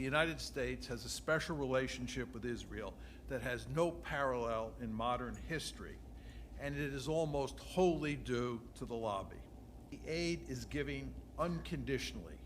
The United States has a special relationship with Israel that has no parallel in modern history, and it is almost wholly due to the lobby. The aid is given unconditionally.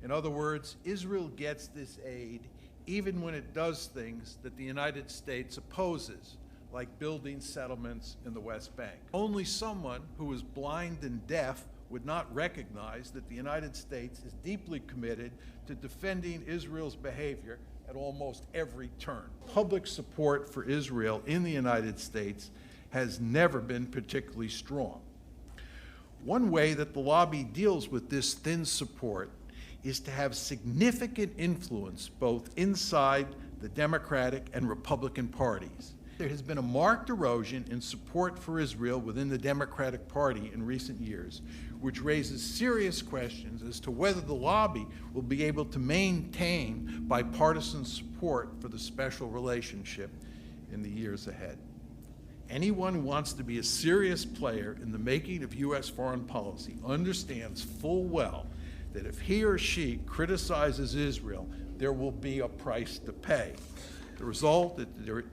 In other words, Israel gets this aid even when it does things that the United States opposes, like building settlements in the West Bank. Only someone who is blind and deaf would not recognize that the United States is deeply committed to defending Israel's behavior at almost every turn. Public support for Israel in the United States has never been particularly strong. One way that the lobby deals with this thin support is to have significant influence both inside the Democratic and Republican parties. There has been a marked erosion in support for Israel within the Democratic Party in recent years, which raises serious questions as to whether the lobby will be able to maintain bipartisan support for the special relationship in the years ahead. Anyone who wants to be a serious player in the making of U.S. foreign policy understands full well that if he or she criticizes Israel, there will be a price to pay. The result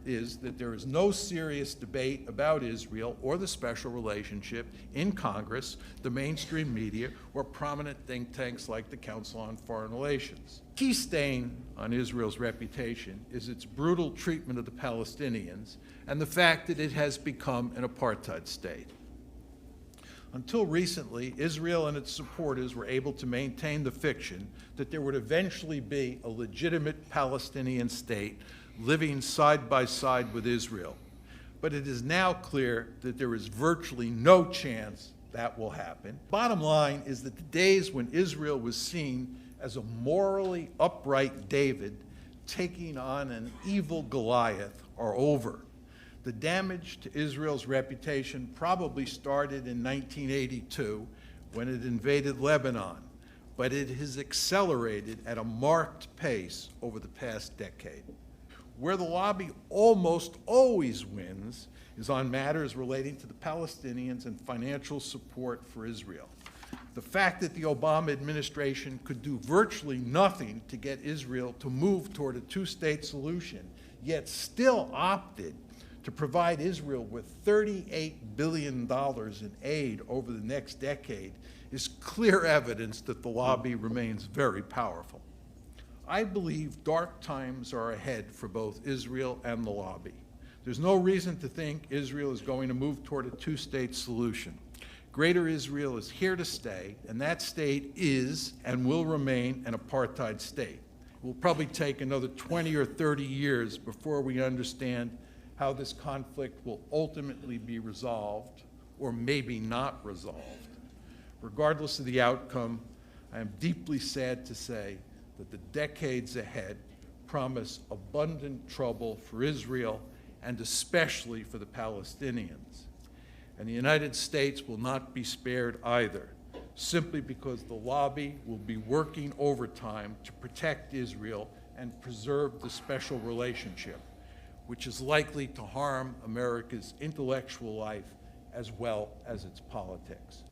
is that there is no serious debate about Israel or the special relationship in Congress, the mainstream media, or prominent think tanks like the Council on Foreign Relations. Key stain on Israel's reputation is its brutal treatment of the Palestinians and the fact that it has become an apartheid state. Until recently, Israel and its supporters were able to maintain the fiction that there would eventually be a legitimate Palestinian state living side by side with Israel. But it is now clear that there is virtually no chance that will happen. Bottom line is that the days when Israel was seen as a morally upright David taking on an evil Goliath are over. The damage to Israel's reputation probably started in 1982 when it invaded Lebanon, but it has accelerated at a marked pace over the past decade. Where the lobby almost always wins is on matters relating to the Palestinians and financial support for Israel. The fact that the Obama administration could do virtually nothing to get Israel to move toward a two-state solution, yet still opted to provide Israel with $38 billion in aid over the next decade is clear evidence that the lobby remains very powerful. I believe dark times are ahead for both Israel and the lobby. There's no reason to think Israel is going to move toward a two-state solution. Greater Israel is here to stay, and that state is and will remain an apartheid state. It will probably take another 20 or 30 years before we understand how this conflict will ultimately be resolved, or maybe not resolved. Regardless of the outcome, I am deeply sad to say that the decades ahead promise abundant trouble for Israel and especially for the Palestinians. And the United States will not be spared either, simply because the lobby will be working overtime to protect Israel and preserve the special relationship, which is likely to harm America's intellectual life as well as its politics.